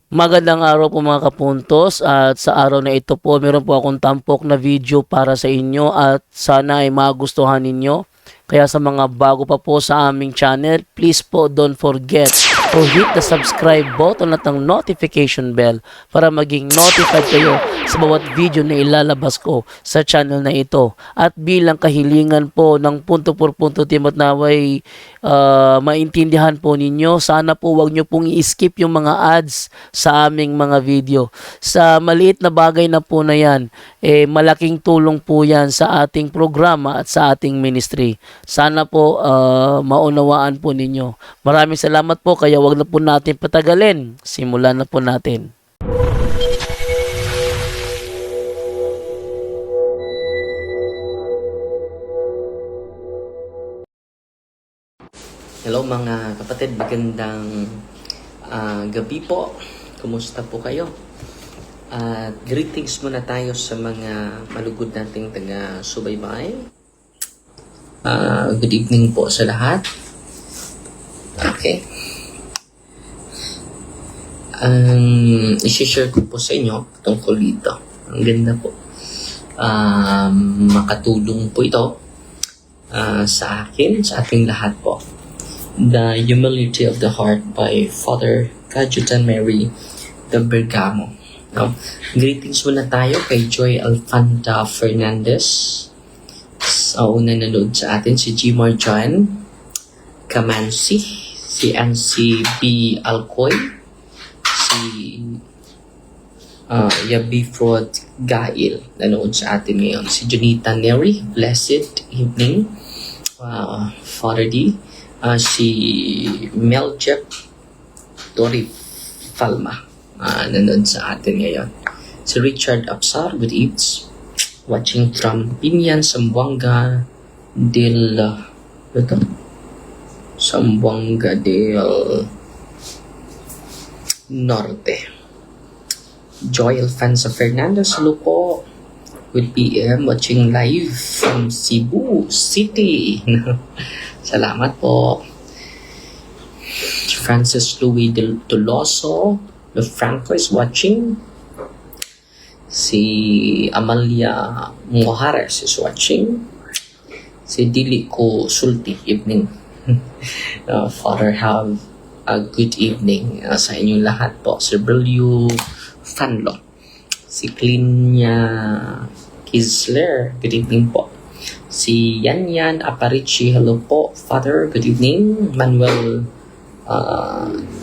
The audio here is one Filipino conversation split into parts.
Magandang araw po mga kapuntos, at sa araw na ito po meron po akong tampok na video para sa inyo at sana ay magustuhan ninyo. Kaya sa mga bago pa po sa aming channel, please po don't forget to hit the subscribe button at ang notification bell para maging notified kayo sa bawat video na ilalabas ko sa channel na ito. At bilang kahilingan po ng punto por punto team at naway maintindihan po ninyo, sana po wag nyo pong i-skip yung mga ads sa aming mga video. Sa maliit na bagay na po na yan, malaking tulong po yan sa ating programa at sa ating ministry. Sana po maunawaan po ninyo. Maraming salamat po, kaya wag na po natin patagalin. Simulan na po natin. Hello mga kapatid, magandang gabi po. Kumusta po kayo? Greetings muna tayo sa mga malugod nating taga-subaybay. Good evening po sa lahat. Okay. I-share ko po sa inyo tungkol dito. Ang ganda po. Makatulong po ito sa akin, sa ating lahat po. The Humility of the Heart by Father Cajutan Mary de Bergamo. No? Greetings muna tayo kay Joy Alfanta Fernandez. Sa una nanood sa atin si Jimar John Camansi, si Nancy B. Alcoy, si Yabifrod Gail nanood sa atin ngayon. Si Junita Neri, Blessed Evening. Father D. Si Meljep Tori Falma nanood sa atin ngayon. Si Richard Apsar, good evening, watching from Binyan, Zamboanga del Zamboanga del Norte. Joy Alfonso Fernandez, hello po. Good PM, watching live from Cebu City. Salamat po. Francis Louis Toloso Franco is watching. Si Amalia Mojares is watching. Si Dilico Sulti, evening. Father, have a good evening sa inyong lahat po. Si Brilio Fanlo. Si Klinia Kisler, good evening po. Si Yan Aparici, hello po. Father, good evening. Manuel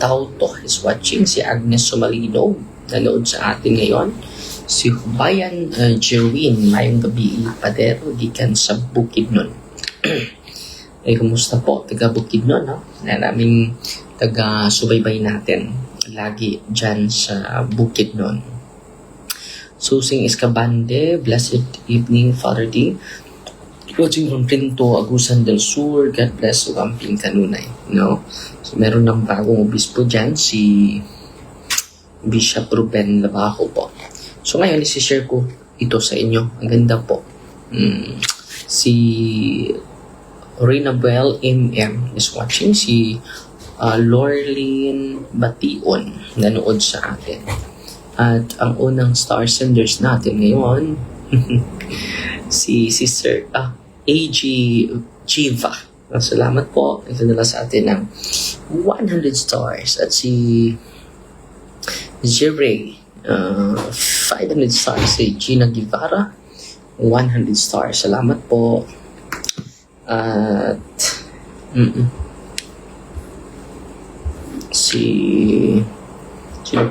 Tauto is watching. Si Agnes Somalino, nanood sa atin ngayon. Si Hubayan Jerwin, mayong gabi, Padero, gikan sa Bukidnon. Kumusta po? Taga Bukidnon, no? Na naming taga-subaybay natin. Lagi dyan sa Bukidnon. Susing Escabande, blessed evening, Father D. Watching from Pinto, Agusan del Sur, God bless, Ugamping Kanunay. No? So, meron ng bagong obispo dyan, si Bishop Ruben Labajo po. So, ngayon, isi-share ko ito sa inyo. Ang ganda po. Si Rinabel M.M. is watching. Si Lorlene Bation, nanood sa atin. At ang unang star senders natin ngayon, si Sister A.G. Jiva. Salamat po. Ito nila sa atin ng 100 stars. At si Jerry, 500 stars. Si Gina Guevara, 100 stars. Salamat po. At sino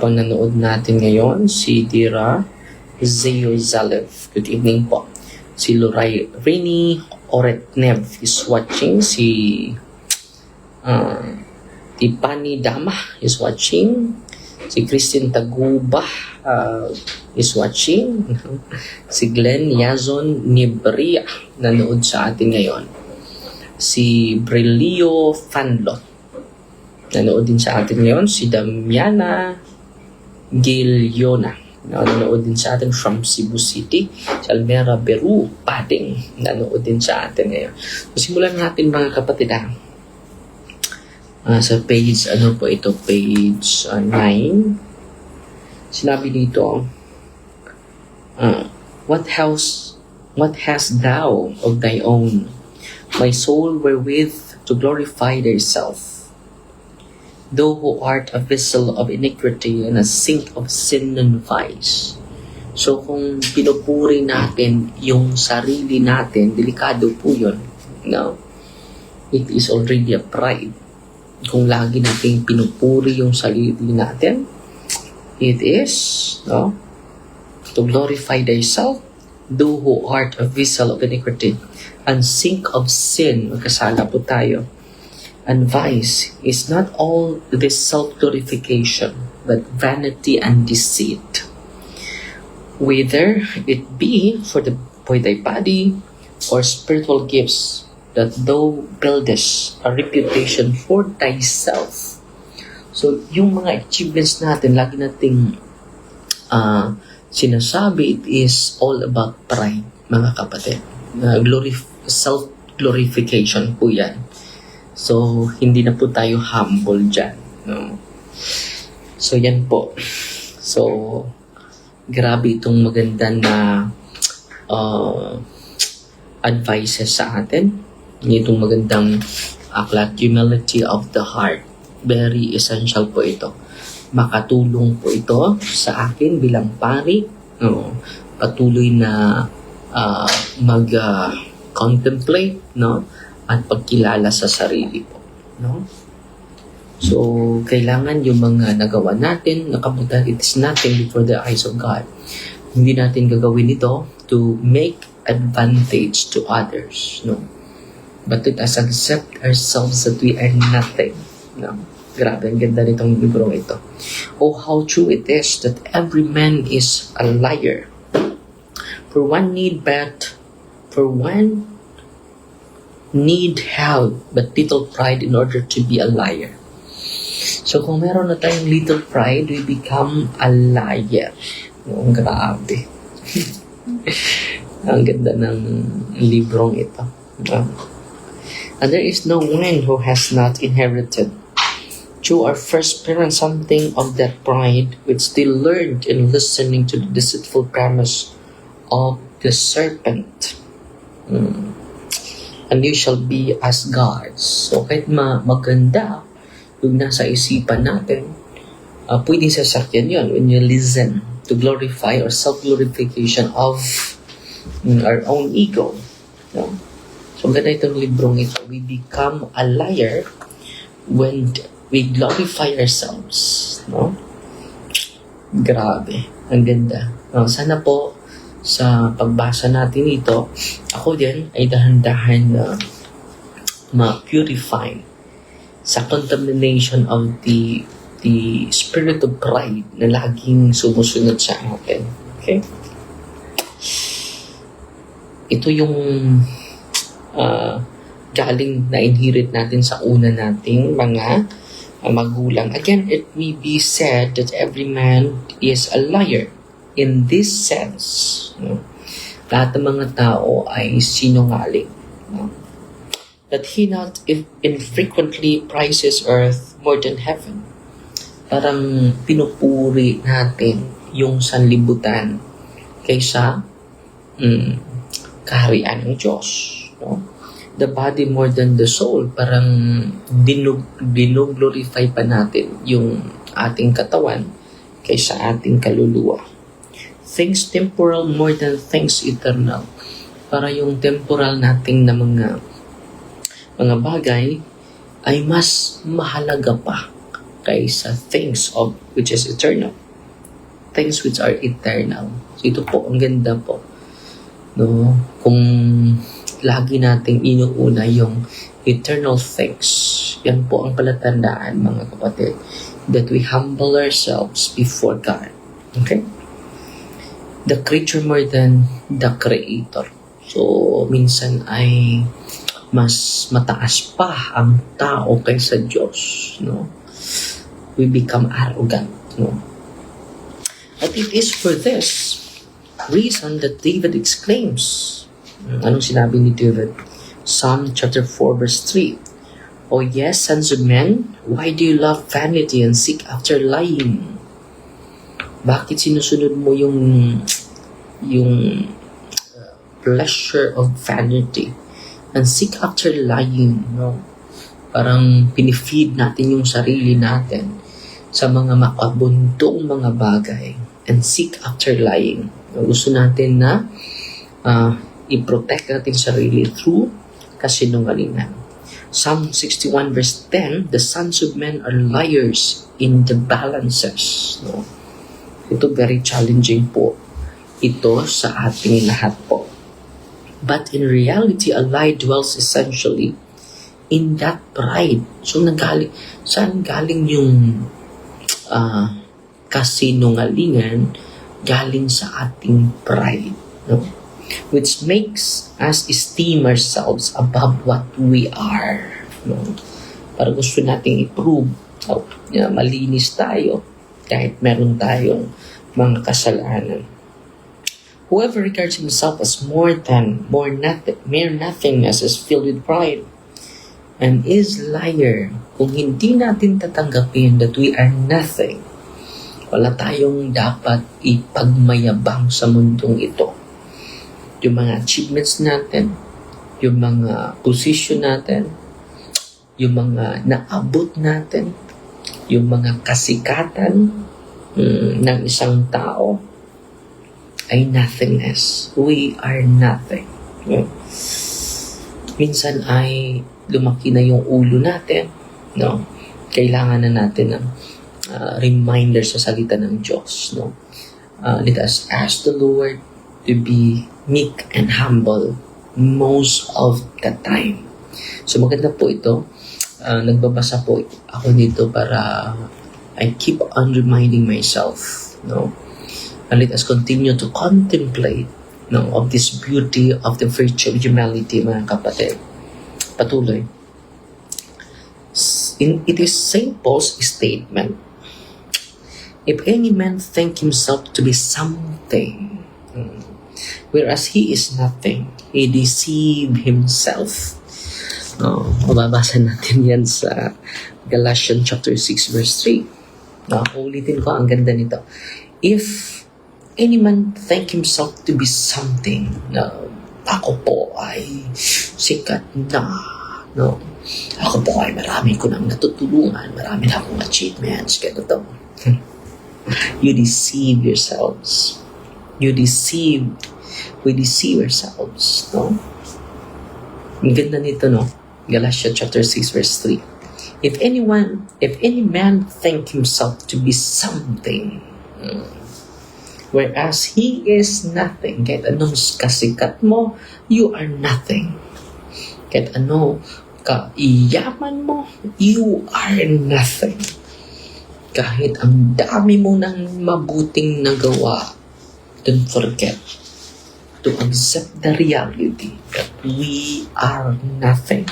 pang nanood natin ngayon? Si Dira Zeo Zalev. Good evening po. Si Loray Rini Oretnev is watching. Si Tipani Dama is watching. Si Christine Taguba is watching. Si Glenn Yazon Nibria nanood sa atin ngayon. Si Brilio Fanlo nanood din sa atin ngayon. Si Damiana Giliona nanood din sa atin from Cebu City. Si Almera Beru Pading nanood din sa atin ngayon. So, simulan natin mga kapatid sa page, ano po ito, page 9. Sinabi dito, what hast thou of thy own, my soul wherewith to glorify thyself? Thou who art a vessel of iniquity and a sink of sin and vice. So kung pinupuri natin yung sarili natin, delikado po yun. No? It is already a pride. Kung lagi natin pinupuri yung sarili natin, it is, no, to glorify thyself, thou who art a vessel of iniquity, and sink of sin, magkasala po tayo, and vice is not all this self-glorification, but vanity and deceit. Whether it be for thy body or spiritual gifts, that thou buildest a reputation for thyself. So, yung mga achievements natin, lagi nating sinasabi, it is all about pride, mga kapatid. Self-glorification po yan. So, hindi na po tayo humble dyan. No? So, yan po. So, grabe itong maganda na advices sa atin. Itong magandang aklat, humility of the heart. Very essential po ito. Makatulong po ito sa akin bilang pari. Patuloy na mag-contemplate, no? At pagkilala sa sarili po. No? So, kailangan yung mga nagawa natin, nakabutan, it is nothing before the eyes of God. Hindi natin gagawin ito to make advantage to others. No? But let us accept ourselves that we are nothing. No? Grabe, ang ganda nitong librong ito. Oh, how true it is that every man is a liar. For one need have but little pride in order to be a liar. So, kung meron na tayong little pride, we become a liar. No, grabe. Ang ganda ng librong ito. And there is no one who has not inherited through our first parents something of that pride which they learned in listening to the deceitful promise of the serpent. And you shall be as gods. So kahit maganda yung nasa isipan natin, pwedeng sasakyan yun when you listen to glorify or self-glorification of our own ego. No? So ganda itong librong ito. We become a liar when we glorify ourselves. No? Grabe. Ang ganda. Sana po sa pagbasa natin ito, ako din ay dahan-dahan na ma-purify sa contamination of the spirit of pride na laging sumusunod sa atin. Okay? Ito yung galing na inherit natin sa una nating mga magulang. Again, it may be said that every man is a liar. In this sense, lahat ng mga tao ay sinungaling. That he not infrequently prizes earth more than heaven. Parang pinupuri natin yung sanlibutan kaysa kaharian ng Diyos. No? The body more than the soul. Parang dinoglorify pa natin yung ating katawan kaysa ating kaluluwa. Things temporal more than things eternal. Para yung temporal nating na mga bagay ay mas mahalaga pa kaysa things of which is eternal. Things which are eternal. So ito po, ang ganda po. No? Kung lagi nating inuuna yung eternal things, yan po ang palatandaan, mga kapatid, that we humble ourselves before God. Okay? The creature more than the creator. So, minsan ay mas mataas pa ang tao kaysa Diyos. No? We become arrogant. No? But it is for this reason that David exclaims. Anong sinabi ni David? Psalm chapter 4 verse 3. O yes, sons of men, why do you love vanity and seek after lying? Bakit sinusunod mo yung pleasure of vanity and seek after lying, no? Parang pinifeed natin yung sarili natin sa mga makabuntong mga bagay and seek after lying. Gusto natin na i-protect natin sarili through kasinungalingan. Psalm 61 verse 10, the sons of men are liars in the balances. No? Ito very challenging po. Ito sa ating lahat po. But in reality, a lie dwells essentially in that pride. So, saan galing yung kasinungalingan? Galing sa ating pride. No? Which makes us esteem ourselves above what we are. No? Para gusto nating i-prove malinis tayo kahit meron tayong mga kasalanan. Whoever regards himself as mere nothingness is filled with pride and is liar. Kung hindi natin tatanggapin that we are nothing, wala tayong dapat ipagmayabang sa mundong ito. Yung mga achievements natin, yung mga position natin, yung mga naabot natin, yung mga kasikatan ng isang tao ay nothingness. We are nothing. Okay? Minsan ay lumaki na yung ulo natin. No? Kailangan na natin ng reminder sa salita ng Diyos. No? Let us ask the Lord to be meek and humble most of the time. So maganda po ito. Nagbabasa po ako dito para I keep on reminding myself, no? And let us continue to contemplate, no, of this beauty of the virtue of humility, mga kapatid. Patuloy. It is St. Paul's statement. If any man think himself to be something, whereas he is nothing, he deceive himself. Mababasa natin yan sa Galatians chapter 6 verse 3. Ulitin ko, ang ganda nito. If any man think himself to be something, ako po ay sikat na, no? Ako po ay marami ko nang natutulungan, marami na akong achievements, kaya ito. You deceive yourselves. We deceive ourselves, no? Ang ganda nito, no? Galatians chapter 6 verse 3. If any man think himself to be something, whereas he is nothing, kahit anong kasikat mo, you are nothing. Kahit ano kaiyaman mo, you are nothing. Kahit ang dami mo ng mabuting nagawa, don't forget to accept the reality that we are nothing.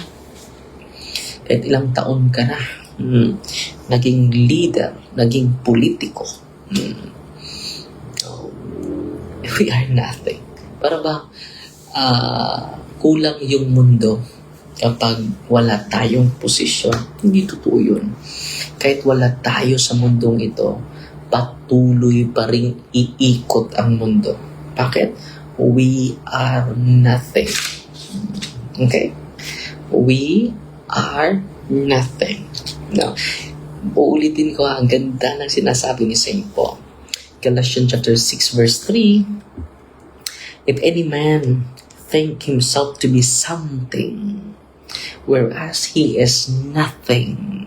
Kahit ilang taon ka na, naging leader, naging politiko, we are nothing. Para ba kulang yung mundo kapag wala tayong posisyon? Hindi totoo yun. Kahit wala tayo sa mundong ito, patuloy pa rin iikot ang mundo. Bakit? We are nothing. Okay? We are nothing. No. Uulitin ko, ang ganda ng sinasabi ni St. Paul. Galatians chapter 6 verse 3. If any man think himself to be something, whereas he is nothing,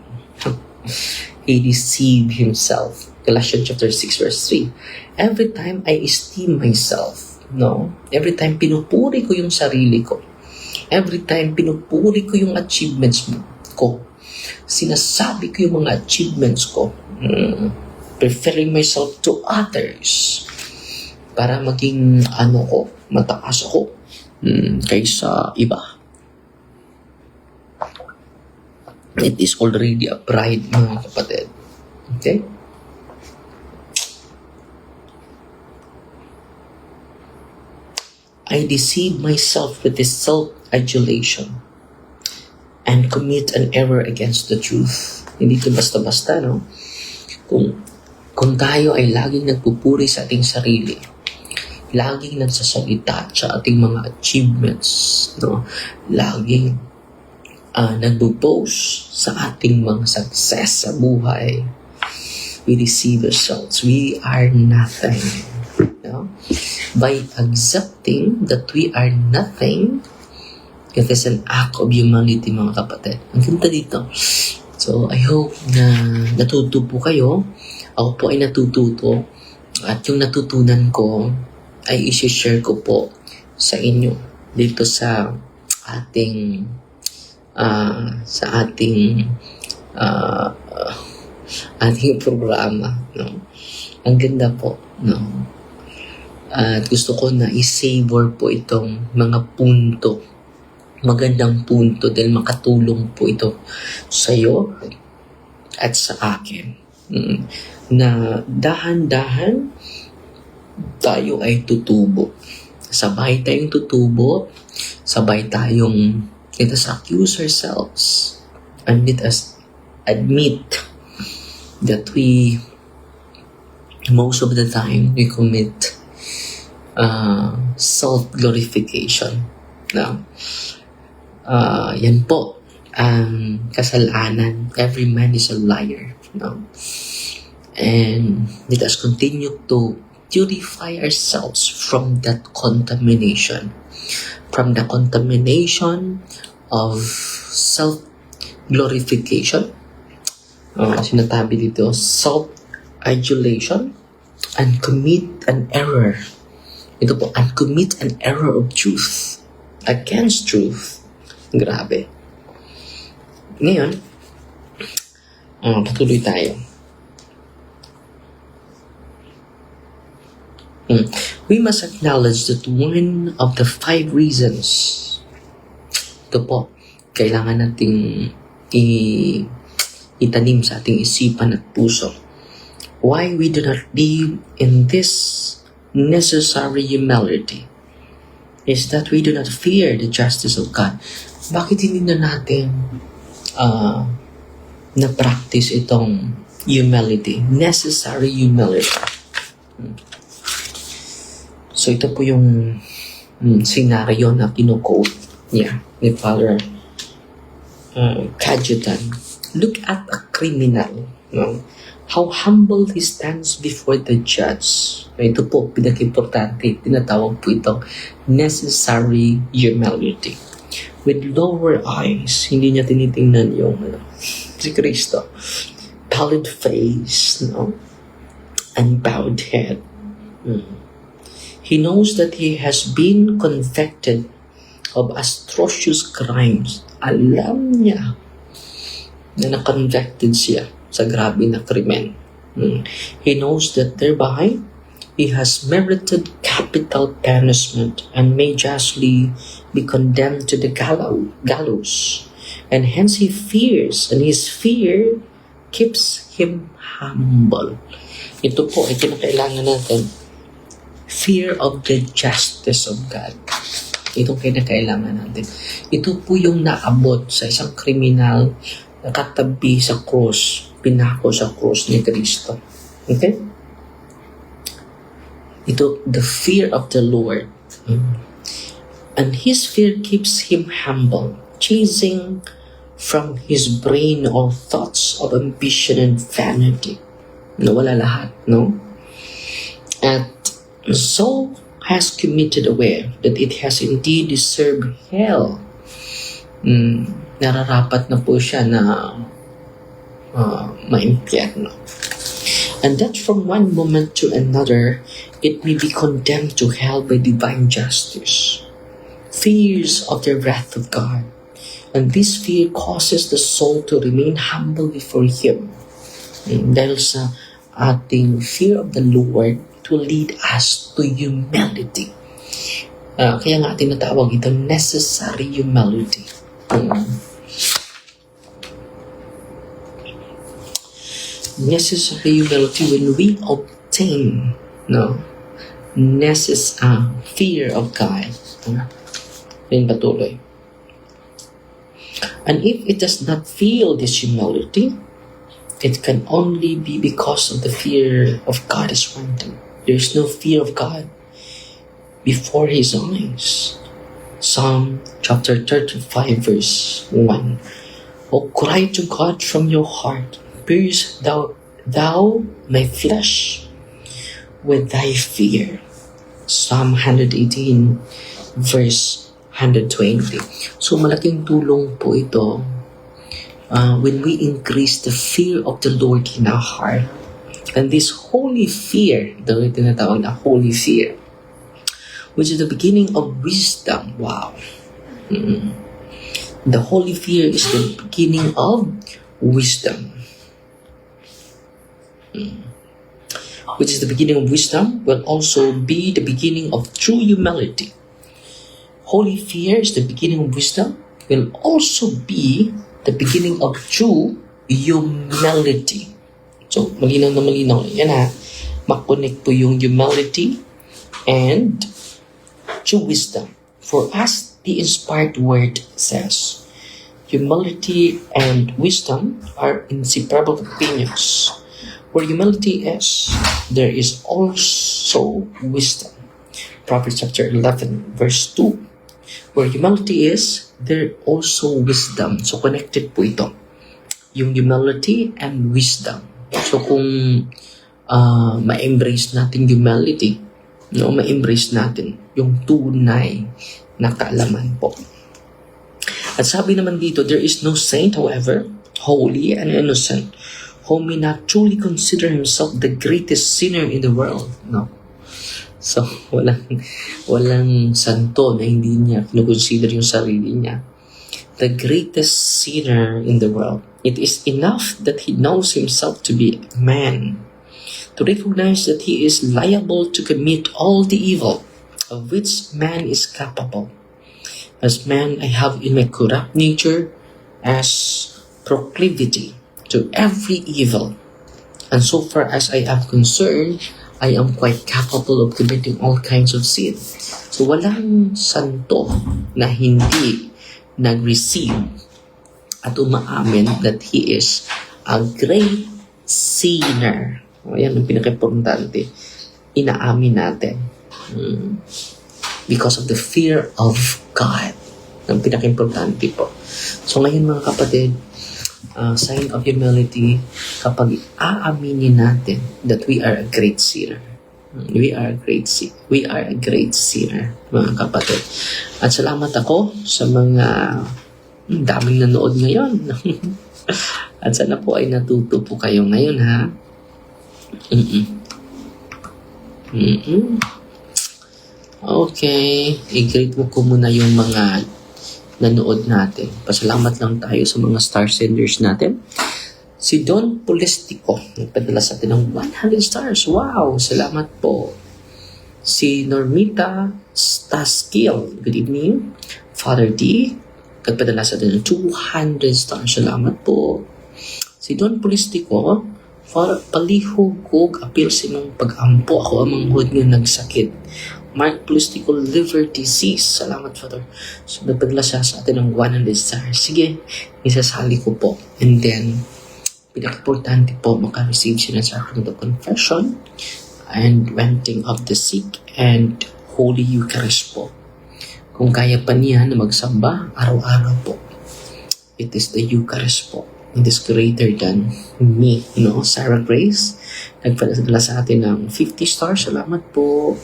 he deceive himself. Galatians chapter 6 verse 3. Every time I esteem myself, no? Every time pinupuri ko yung sarili ko, every time pinupuri ko yung achievements ko, sinasabi ko yung mga achievements ko, preferring myself to others para maging mataas ako kaysa iba. It is already a pride, mga kapatid. Okay? I deceive myself with this self-adulation and commit an error against the truth. Hindi ito basta-basta, no? Kung Kung tayo ay laging nagpupuri sa ating sarili, laging nagsasalita sa ating mga achievements, no? Laging nagpo-post sa ating mga success sa buhay, we deceive ourselves. We are nothing. No? By accepting that we are nothing, it is an act of humility, mga kapatid. Ang ganda dito. So, I hope na natuto po kayo. Ako po ay natututo. At yung natutunan ko ay isi-share ko po sa inyo dito sa ating ating programa, no? Ang ganda po, no? At gusto ko na i-savor po itong mga punto, magandang punto, dahil makatulong po ito sa iyo at sa akin. Na dahan-dahan tayo ay tutubo. Sabay tayong tutubo, sabay tayong let us accuse ourselves and let us admit that we most of the time we commit self-glorification. No? Yan po ang kasalanan. Every man is a liar. No? And let us continue to purify ourselves from that contamination. From the contamination of self-glorification. Sinatabi dito, self-adulation, and commit an error. Ito po, and commit an error of truth against truth. Grabe. Ngayon, patuloy tayo. We must acknowledge that one of the 5 reasons, ito po, kailangan nating itanim sa ating isipan at puso, why we do not live in this necessary humility is that we do not fear the justice of God. Bakit hindi na natin na-practice itong humility, necessary humility? So ito po yung scenario na kino-quote niya ni Father Cajetan. Look at a criminal, no? How humble he stands before the judge. Ito po, pinaka-importante, tinatawag po itong necessary humility. With lower eyes, hindi niya tinitingnan yung si Kristo. Pallid face, no? And bowed head. He knows that he has been convicted of atrocious crimes. Alam niya na na-convicted siya sa grabe na krimen. He knows that thereby he has merited capital punishment and may justly be condemned to the gallows. And hence he fears, and his fear keeps him humble. Ito po ay kinakailangan natin. Fear of the justice of God. Itong kinakailangan natin. Ito po yung naabot sa isang kriminal na katabi sa cross, pinako sa cross ni Kristo. Okay? Ito, the fear of the Lord. And his fear keeps him humble, chasing from his brain all thoughts of ambition and vanity. Nawala lahat, no? At so has committed aware that it has indeed deserved hell. Nararapat na po siya na maimpyerno. And that from one moment to another, it may be condemned to hell by divine justice. Fears of the wrath of God. And this fear causes the soul to remain humble before Him. Dahil sa ating fear of the Lord to lead us to humility. Kaya nga tinatawag ito necessary humility. Necessary humility when we obtain fear of God. Yan patuloy. And if it does not feel this humility, it can only be because of the fear of God is wanting. There's no fear of God before His eyes. Psalm chapter 35 verse 1. O cry to God from your heart, pierce thou my flesh with thy fear. Psalm 118 verse 120. So malaking tulong po ito when we increase the fear of the Lord in our heart. And this holy fear, ito yung tinatawag na holy fear, which is the beginning of wisdom. Wow. The holy fear is the beginning of wisdom. Which is the beginning of wisdom, will also be the beginning of true humility. Holy fear is the beginning of wisdom, will also be the beginning of true humility. So, malinaw na malinaw. Yan ha. Makonect po yung humility and true wisdom. For us, the inspired word says, humility and wisdom are inseparable opinions. Where humility is, there is also wisdom. Proverbs chapter 11, verse 2. Where humility is, there also wisdom. So, connected po ito. Yung humility and wisdom. So, kung ma-embrace natin humility, no, ma-embrace natin yung tunay na kaalaman po. At sabi naman dito, there is no saint, however, holy and innocent, who may not truly consider himself the greatest sinner in the world. No. So, walang santo na hindi niya consider yung sarili niya the greatest sinner in the world. It is enough that he knows himself to be man, to recognize that he is liable to commit all the evil of which man is capable. As man, I have in my corrupt nature as proclivity to every evil. And so far as I am concerned, I am quite capable of committing all kinds of sin. So walang santo na hindi nag-receive at umaamin that he is a great sinner. Ayan ang pinaka-importante. Inaamin natin. Because of the fear of God. Ang pinaka-importante po. So ngayon mga kapatid, sign of humility kapag aaminin natin that we are a great sinner. We are a great sinner, mga kapatid. At salamat ako sa mga daming nanood ngayon. At sana po ay natuto po kayo ngayon, ha? Okay. I-greet mo ko muna yung mga nanood natin. Pasalamat lang tayo sa mga star senders natin. Si Don Polestico, nagpadala sa atin ng 100 stars. Wow! Salamat po. Si Normita Staskill, good evening. Father D, nagpadala sa atin ng 200 stars. Salamat po. Si Don Polestico, for palihugog appeal sinong pag-ampo ako amang hud nga nagsakit. Mark Polestico liver disease. Salamat, Father. So, nagpadala siya sa atin ng 100 stars. Sige, isasali ko po. And then, pinaka-importante po, maka-receive siya ng sacrament of confession and renting of the sick and Holy Eucharist po. Kung kaya pa niya na magsamba, araw-araw po. It is the Eucharist po. It is greater than me. No? Sarah Grace, nagpadala sa atin ng 50 stars. Salamat po.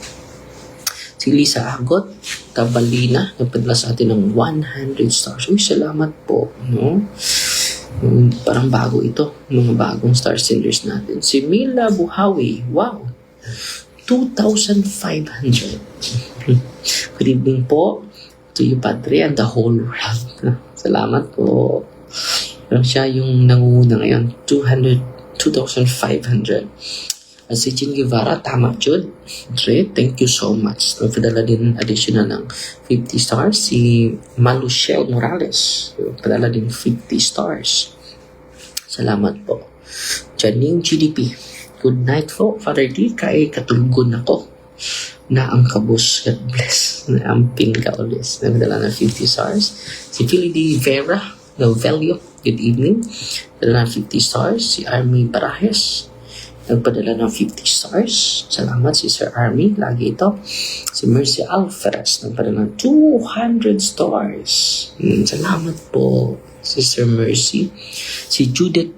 Si Lisa Agot, Tabalina, nagpadala sa atin ng 100 stars. Uy, salamat po. No? Parang bago ito. Mga bagong star senders natin. Si Mila Buhawi. Wow! 2,500. Good evening po to you, Padre, and the whole world. Salamat po. Pero siya yung nangunguna ngayon. 2,500. At si Jean Guevara, tama, Jude. Thank you so much. Padala din additional ng 50 stars. Si Maluchelle Morales, padala din 50 stars. Salamat po. Janine GDP, good night po. Father D, kay katulgon ako na ang kabus. God bless. Na ang pinka ulis. Nagdala ng 50 stars. Si Philly D. Vera Novelio, good evening. Padala ng 50 stars. Si Army Barajes, nagpadala ng 50 stars. Salamat si Sir Army. Lagi ito. Si Mercy Alferez, nagpadala ng 200 stars. Salamat po, Sister Mercy. Si Judith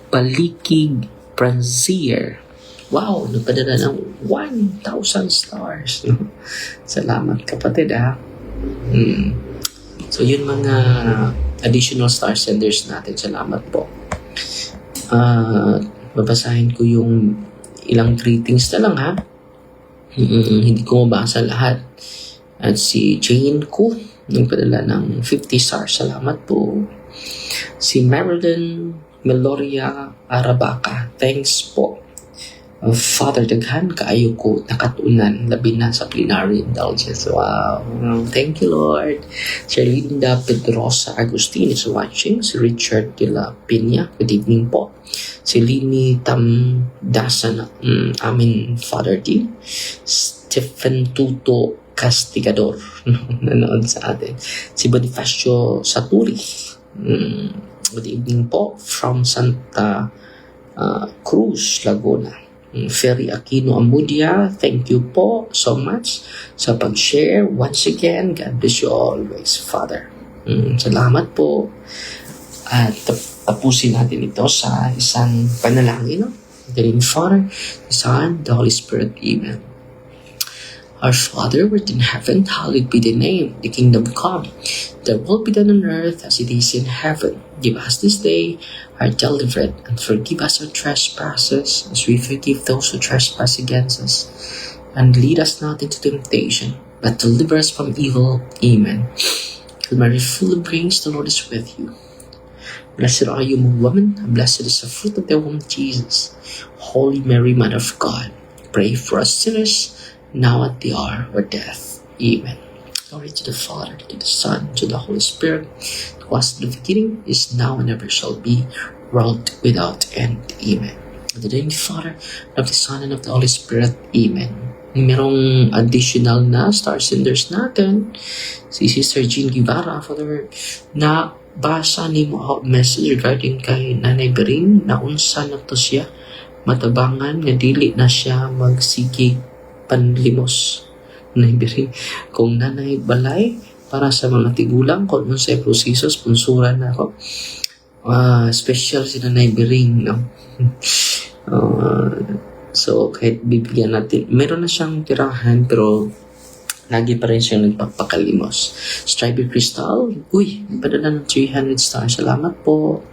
Palikig Pranzier. Wow, nagpadala ng 1,000 stars. Salamat kapatid ha. So yun mga additional star senders natin. Salamat po. Babasahin ko yung ilang greetings na lang ha. Hindi ko mabasa lahat. At si Jane ko, nagpadala ng 50 stars. Salamat po. Si Marilyn Meloria Arabaca, thanks po. Father, daghan kaayo ko nakatunan labi na sa plenary indulgence. Wow. Thank you, Lord. Si Linda Pedrosa Agustin is watching. Si Richard de la Peña, good evening po. Si Lini Tamdasan, amin Father D. Stephen Tuto Castigador, nanood sa atin. Si Bonifacio Saturi, good evening po from Santa Cruz, Laguna. Ferry Aquino Amudia, thank you po so much sa pag-share. Once again, God bless you always, Father. Salamat po. At tapusin natin ito sa isang panalangin. No? In the name of the Father, the Son, the Holy Spirit. Amen. Our Father, who art in heaven, hallowed be thy name. The kingdom come. Thy will be done on earth as it is in heaven. Give us this day our daily bread, and forgive us our trespasses, as we forgive those who trespass against us. And lead us not into temptation, but deliver us from evil. Amen. Hail Mary, full of grace, the Lord is with you. Blessed are you among women, and blessed is the fruit of thy womb, Jesus. Holy Mary, Mother of God, pray for us sinners, now at the hour of our death. Amen. Glory to the Father, to the Son, to the Holy Spirit, who was in the beginning, is now, and ever shall be, world without end. Amen. In the name of the Father, of the Son, and of the Holy Spirit. Amen. Merong additional na star senders natin. Si Sister Jean Guevara, Father, na basa ni mo message regarding kay Nanay Bering, na unsa na to siya matabangan, nga dili na siya magsigig panlimos. Nanay Bering, kung Nanay Balay, para sa mga tigulang, kung unsay proseso, sponsoran na ako. Special si Nanay Bering, no? So, kahit bibigyan natin, meron na siyang tirahan, pero lagi pa rin siyang nagpapakalimos. Striber Crystal, padala ng 300 stars. Salamat po.